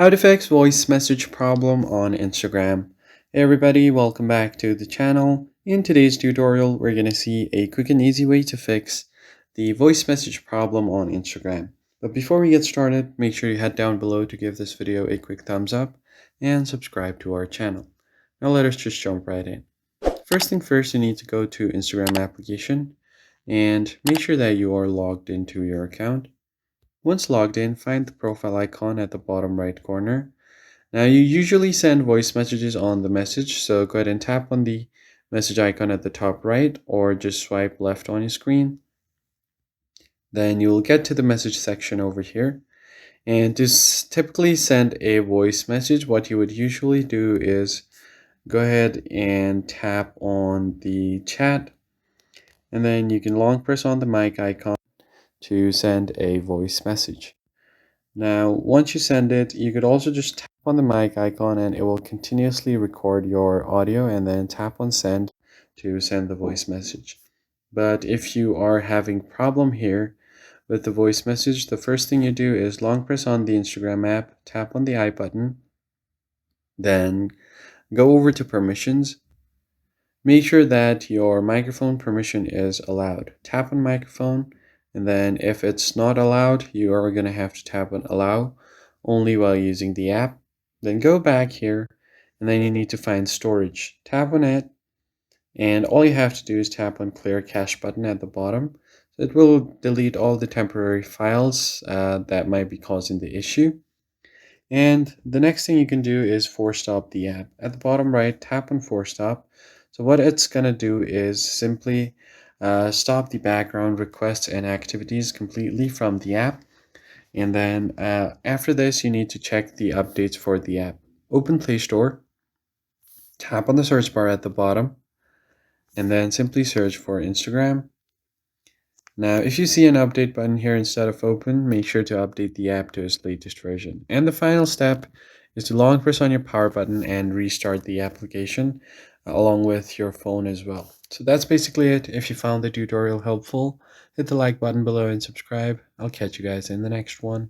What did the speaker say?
How to fix voice message problem on Instagram. Hey everybody, welcome back to the channel. In today's tutorial, we're going to see a quick and easy way to fix the voice message problem on Instagram. But before we get started, make sure you head down below to give this video a quick thumbs up and subscribe to our channel. Now let us just jump right in. First thing first, you need to go to Instagram application and make sure that you are logged into your account. Once logged in, find the profile icon at the bottom right corner. Now you usually send voice messages on the message, so go ahead and tap on the message icon at the top right or just swipe left on your screen. Then you'll get to the message section over here. And to typically send a voice message, what you would usually do is go ahead and tap on the chat, and then you can long press on the mic icon to send a voice message. Now, once you send it, you could also just tap on the mic icon and it will continuously record your audio, and then tap on send to send the voice message. But if you are having problem here with the voice message, the first thing you do is long press on the Instagram app, tap on the I button, then go over to permissions. Make sure that your microphone permission is allowed. Tap on microphone, and then if it's not allowed, you are going to have to tap on allow only while using the app. Then go back here, and then you need to find storage. Tap on it, and all you have to do is tap on clear cache button at the bottom. So it will delete all the temporary files that might be causing the issue. And the next thing you can do is force stop the app. At the bottom right, tap on force stop. So what it's going to do is simply stop the background requests and activities completely from the app. And then after this, you need to check the updates for the app. Open Play Store, tap on the search bar at the bottom, and then simply search for Instagram. Now, if you see an update button here instead of open, make sure to update the app to its latest version. And the final step is to long press on your power button and restart the application along with your phone as well. So that's basically it. If you found the tutorial helpful, hit the like button below and subscribe. I'll catch you guys in the next one.